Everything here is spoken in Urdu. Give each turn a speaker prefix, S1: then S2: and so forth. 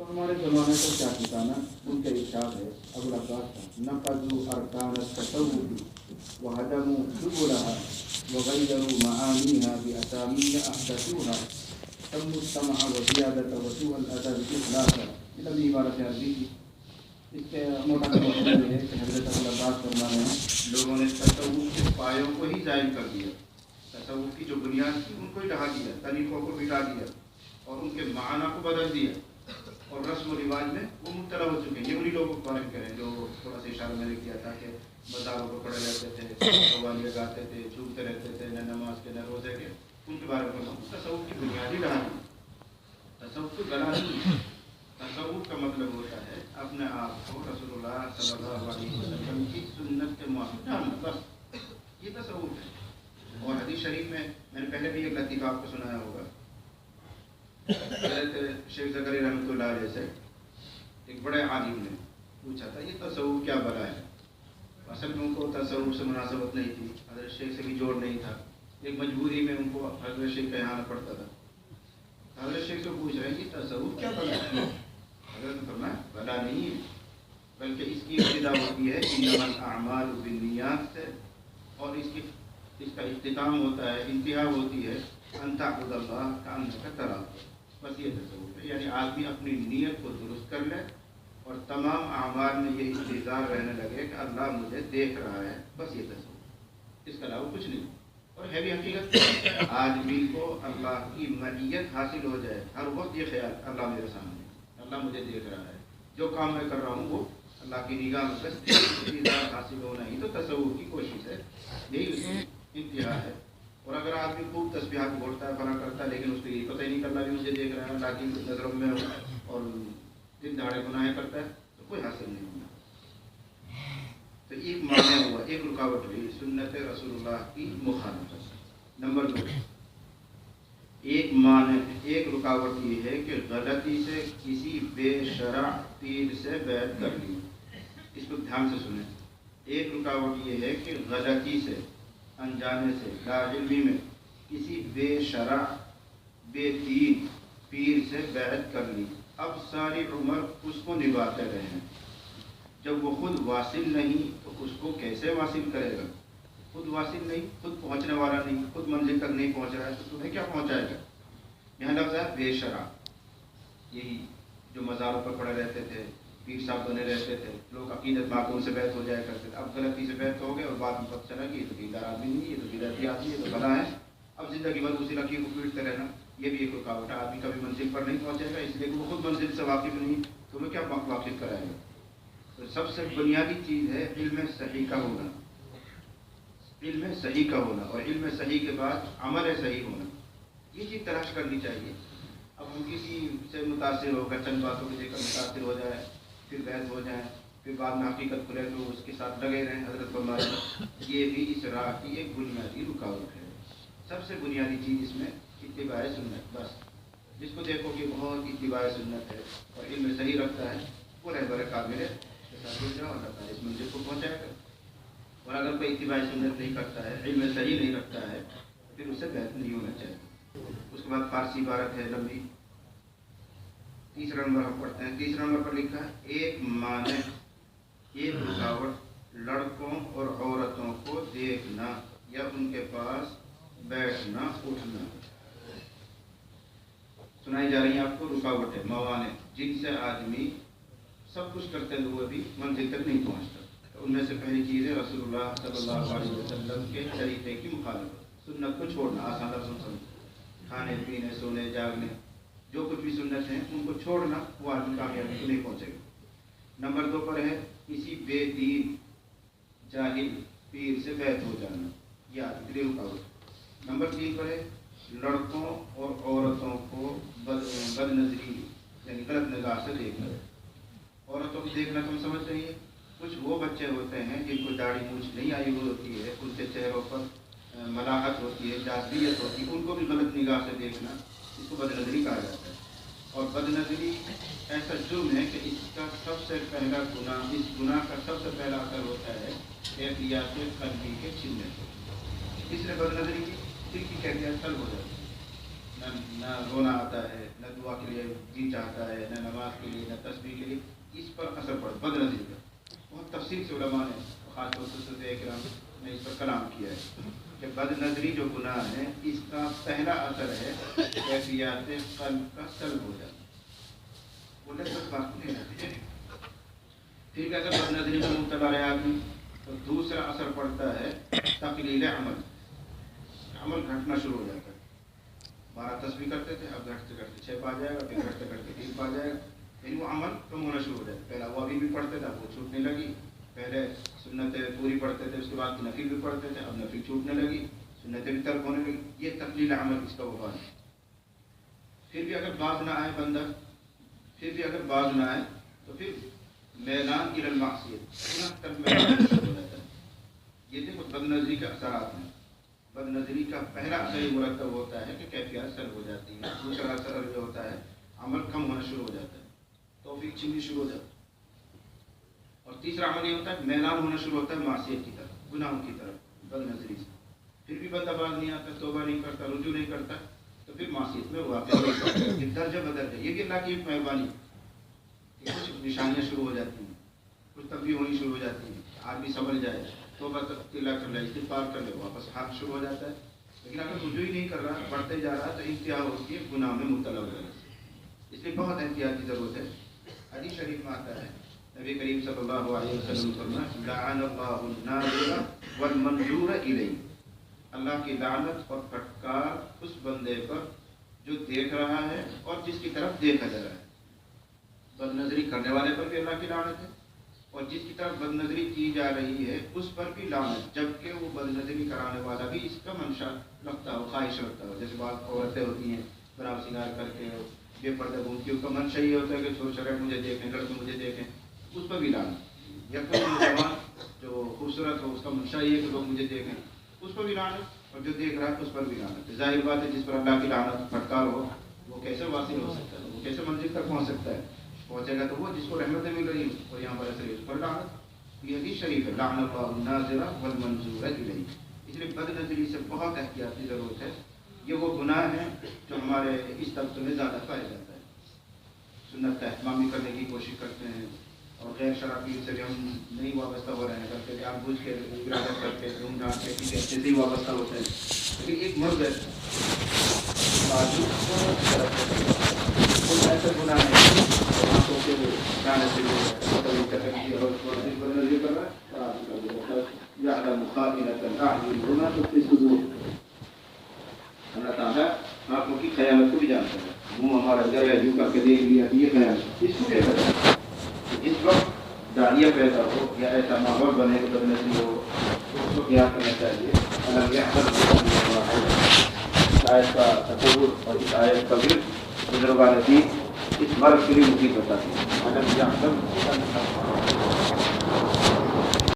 S1: تو ہمارے زمانے کو کیا ٹھکانا، ان کے ارشاد ہے ابو العباس کا، نقضوا ارکان التصوف وهدموا سبلها وغيروا معانيها باسامي احدثوها سموا السمع وزيادة وسوء الادب اخلاصا. یہ لمبی عبارت عربی کی، اس کے موٹا مطلب یہ ہے کہ حضرت ابو العباس فرماتے ہیں لوگوں نے تصوف کے پایوں کو ہی ظاہر کر دیا، تصوف کی جو بنیاد تھی ان کو ہی ڈھا دیا، طریقوں کو مٹا دیا اور ان کے معنی کو بدل دیا، اور رسم و رواج میں وہ مبتلا ہو چکے ہیں. یہ انہیں لوگوں کو بارے میں کریں جو تھوڑا سا اشارہ میں نے کیا تھا کہ بازاروں پر پڑے رہتے تھے، قوالیاں گاتے تھے، جھومتے رہتے تھے، نہ نماز کے نہ روزے کے، ان کے بارے میں تصوف کی بنیادی ڈھا دی. تصوف کو گلا نہیں، تصوف کا مطلب ہوتا ہے اپنے آپ کو رسول اللہ صلی اللہ علیہ وسلم کی سنت کے موافق ڈھالنا، بس یہ تصوف ہے. اور حدیث شریف میں نے پہلے بھی ایک لطیفہ آپ کو سنایا ہوگا، حضرت شیخ زکریا رحمۃ اللہ علیہ سے ایک بڑے عالم نے پوچھا تھا یہ تصوف کیا بلا ہے. اصل میں ان کو تصوف سے مناسبت نہیں تھی، حضرت شیخ سے بھی جوڑ نہیں تھا، ایک مجبوری میں ان کو حضرت شیخ کا یہاں آنا پڑتا تھا. حضرت شیخ سے پوچھ رہے ہیں کہ تصوف کیا بلا ہے. حضرت نے فرمایا بلا نہیں ہے، بلکہ اس کی ابتدا ہوتی ہے انما الاعمال بالنیات سے، اور اس کا اختتام ہوتا ہے، انتہا ہوتی ہے ان تعبد اللہ کانک تراہ. بس یہ تصوف ہے، یعنی آدمی اپنی نیت کو درست کر لے اور تمام اعمال میں یہ انتظار رہنے لگے کہ اللہ مجھے دیکھ رہا ہے، بس یہ تصوف، اس کے علاوہ کچھ نہیں. اور ہے بھی حقیقت، آدمی کو اللہ کی معیت حاصل ہو جائے، ہر وقت یہ خیال اللہ میرے سامنے، اللہ مجھے دیکھ رہا ہے، جو کام میں کر رہا ہوں وہ اللہ کی نگاہ میں بس انتظار حاصل ہونا ہی تو تصوف کی کوشش ہے، یہی اس کی انتہا ہے. اور اگر آدمی خوب تسبیحات بولتا ہے، فلاں کرتا ہے، لیکن اس کو یہ پتہ ہی نہیں کہ اللہ بھی مجھے دیکھ رہا ہے، اللہ کی نظروں میں اور دن دہاڑے گناہ کرتا ہے، تو کوئی حاصل نہیں ہونا. تو ایک معنی ہوا، ایک رکاوٹ ہوئی سنت رسول اللہ کی مخالفت. نمبر 2، ایک رکاوٹ یہ ہے کہ غلطی سے کسی بے شرع پیر سے بیعت کر لی. اس کو دھیان سے سنیں. ایک رکاوٹ یہ ہے کہ غلطی سے، انجانے سے، لا علمی میں کسی بے شرع بے دین پیر سے بیعت کر لی. اب ساری عمر اس کو نبھاتے رہے ہیں، جب وہ خود واصل نہیں تو اس کو کیسے واصل کرے گا؟ خود واصل نہیں، خود پہنچنے والا نہیں، خود منزل تک نہیں پہنچ رہا ہے تو تمہیں کیا پہنچائے گا؟ یہاں لفظ ہے بے شرع. یہی جو مزاروں پر پڑے رہتے تھے، پیر صاحب بنے رہتے تھے، لوگ عقیدت معقول سے بیعت ہو جایا کرتے تھے، اب غلطی سے بیعت ہو گئے اور بعد میں پتہ چلا کہ یہ تو دیندار آدمی نہیں، یہ تو بدعتی آدمی، یہ تو بھلا ہے. اب زندگی بھر اسی لکیر کو پیٹتے رہنا، یہ بھی ایک رکاوٹ ہے. آدمی کبھی منزل پر نہیں پہنچے گا، اس لیے کہ وہ خود منزل سے واقف نہیں، تمہیں کیا واقف کرائے گا؟ تو سب سے بنیادی چیز ہے علم صحیح کا ہونا، علم صحیح کا ہونا، اور علم صحیح کے بعد عمل صحیح ہونا. یہ چیز تلاش کرنی چاہیے. اب ہم کسی سے متاثر ہو کر چند باتوں کو دیکھ کر متاثر ہو جائے، پھر بحث ہو جائیں، پھر بعد میں حقیقت کھلے تو اس کے ساتھ لگے رہیں. حضرت فرمایا یہ بھی اس راہ کی ایک بنیادی رکاوٹ ہے. سب سے بنیادی چیز اس میں اتباع سنت. بس جس کو دیکھو کہ بہت اتباع سنت ہے اور علم صحیح رکھتا ہے، وہ رہبر کامل کے ساتھ جڑ جاؤ، اللہ تعالیٰ اس منزل کو پہنچائے گا. اور اگر کوئی اتباع سنت نہیں کرتا ہے، علم صحیح نہیں رکھتا ہے، پھر اسے بیعت نہیں ہونا چاہیے. اس کے بعد فارسی عبارت ہے لمبی. تیسرا نمبر ہم پڑھتے ہیں. تیسرا نمبر پر لکھا ہے ایک معنی، ایک رکاوٹ لڑکوں اور عورتوں کو دیکھنا یا ان کے پاس بیٹھنا اٹھنا. سنائی جا رہی ہیں آپ کو رکاوٹیں، موانع جن سے آدمی سب کچھ کرتے ہوئے بھی منزل تک نہیں پہنچتا. ان میں سے پہلی چیز ہے رسول اللہ صلی اللہ علیہ وسلم کے طریقے کی مخالفت، سنت کو چھوڑنا. آسان لفظ سمجھ، کھانے پینے سونے جاگنے جو کچھ بھی سنت ہیں ان کو چھوڑنا، وہ آدمی کامیابی کو نہیں پہنچے گا. نمبر 2 پر ہے کسی بے دین جاہل پیر سے بیعت ہو جانا، یہ آدمی کے لیے رکاوٹ. نمبر 3 پر ہے لڑکوں اور عورتوں کو بد نظری یعنی غلط نگاہ سے دیکھنا. عورتوں کو دیکھنا تم سمجھ رہی ہے، کچھ وہ بچے ہوتے ہیں جن کو داڑھی مونچھ نہیں آئی ہوئی ہوتی ہے، ان کے چہروں پر ملاحت ہوتی ہے، جاذبیت ہوتی ہے، ان کو بھی غلط نگاہ سے دیکھنا، اس کو بد نظری کہا جاتا ہے. اور بد نظری ایسا جرم ہے کہ اس کا سب سے پہلا گناہ، اس گناہ کا سب سے پہلا اثر ہوتا ہے کیفیات قلبی کے چھننے سے. اس لیے بد نظری کی دل کی کیفیت قلب ہو جاتی ہے. نہ رونا آتا ہے، نہ دعا کے لیے جی چاہتا ہے، نہ نماز کے لیے، نہ تسبیح کے لیے، اس پر اثر پڑتا بد نظری کا. بہت تفصیل سے علماء نے خاص طور سے صدر اکرام نے اس پر کلام کیا ہے کہ بد نظری جو گناہ ہے اس کا پہلا اثر ہے کیفیات قلب کا سلب ہو جانا. وہ لذت باقی نہیں رہتی. پھر اگر بد نظری میں مبتلا ہے آدمی تو دوسرا اثر پڑتا ہے تقلیل عمل. عمل گھٹنا شروع ہو جاتا ہے. 12 تسبیح کرتے تھے، اب گھٹتے گھٹتے 6 پا جائے گا، پھر گھٹتے گھٹتے 3 پا جائے گا. یعنی وہ عمل کم ہونا شروع ہو جائے. پہلا وہ ابھی بھی پڑھتے تھے، اب وہ چھوٹنے لگی. پہلے سنتیں پوری پڑھتے تھے، اس کے بعد نفل بھی پڑھتے تھے، اب نفل چھوٹنے لگی، سنتیں بھی ترک ہونے لگی. یہ تقلیل عمل اس کا وبال ہے. پھر بھی اگر باز نہ آئے بندہ، تو پھر میدان کی المعصیت گناہ طرف میدان شروع ہو جاتا ہے. یہ دیکھو بد نظری کے اثرات ہیں. بد نظری کا پہلا اثر یہ مرتب ہوتا ہے کہ کیفیات سلب ہو جاتی ہے. دوسرا اثر جو ہوتا ہے عمل کم ہونا شروع ہو جاتا ہے، توفیق چھینی شروع ہو جاتا ہے. اور تیسرا عمل یہ ہوتا ہے میلان ہونا شروع ہوتا ہے معصیت کی طرف، گناہوں کی طرف بد نظری سے. پھر بھی بندہ باز نہیں آتا، توبہ نہیں کرتا، رجوع نہیں کرتا، تو پھر معصیت میں واقع ہو جاتا ہے. یہ درجہ بدرجہ، یہ بھی اللہ کی ایک مہربانی. کچھ نشانیاں شروع ہو جاتی ہیں، کچھ تبدیلی ہونی شروع ہو جاتی ہیں. آدمی سمجھ جائے، توبہ تلا کر لے، استغفار کر لے، واپس ہاتھ شروع ہو جاتا ہے. لیکن اگر رجوع ہی نہیں کر رہا، بڑھتے جا رہا، تو انتہا ہوتی ہے گناہ میں مبتلا ہو جانے سے. اس لیے بہت احتیاط کی ضرورت ہے. حدیث شریف میں آتا ہے نبی کریم صلی اللہ علیہ وسلم فرمایا لعن اللہ الناظر والمنظور الیہ. اللہ کی لعنت اور پھٹکار اس بندے پر جو دیکھ رہا ہے اور جس کی طرف دیکھا جا رہا ہے. بد نظری کرنے والے پر بھی اللہ کی لعنت ہے، اور جس کی طرف بد نظری کی جا رہی ہے اس پر بھی لعنت، جبکہ وہ بد نظری کرانے والا بھی اس کا منشا رکھتا ہو، خواہش رکھتا ہو. جیسے بعض عورتیں ہوتی ہیں بناو سنگار کر کے بے پردہ گھومتی، اس کا منشا یہ ہوتا ہے کہ چھوٹے چھوٹے مجھے دیکھیں، لڑکے مجھے دیکھیں، اس پر بھی لعنت. یا کوئی نوجوان جو خوبصورت ہو، اس کا منشا یہ ہے کہ لوگ مجھے دیکھیں، اس پر بھی لعنت. اور جو دیکھ رہا ہے اس پر بھی لعنت. ظاہر بات ہے جس پر اللہ کی لعنت پھٹکار ہو وہ کیسے واصل ہو سکتا ہے، وہ کیسے منزل تک پہنچ سکتا ہے. پہنچے گا تو وہ جس کو رحمتیں مل رہی ہیں اور یہاں پر اثر اس پر لعنت. یہ حدیث شریف ہے لعن اللہ الناظر والمنظور الیہ. اس لیے بد نظری سے بہت احتیاط کی ضرورت ہے. یہ وہ گناہ ہے جو ہمارے اس طبقے میں زیادہ پایا جاتا ہے. سنت کا اہتمام بھی کرنے کی کوشش کرتے ہیں، اور غیر شرابی سے بھی ہم نہیں وابستہ ہو رہے ہیں، کرتے جان بوجھ کے ارادہ کر کے دھوم دھام کے کسی اچھے سے ہی وابستہ ہوتے ہیں. لیکن ایک مرد ہے ایسا گناہ ہے اللہ تعالیٰ آنکھوں کی خیانت کو بھی جانتا ہے. منہ ہمارا گھر ہے، جو کر کے دیکھ لیا یہ خیانت اس کو کہتا ہے. جس وقت داڑیاں پیدا ہو یا ایسا ماحول بنے کہ بد نظری ہو تو اس کو کیا کرنا چاہیے. آیت کا تصور اور اس آیت کا ورد بزرگان دین اس مرض کے لیے مفید بتاتی ہے.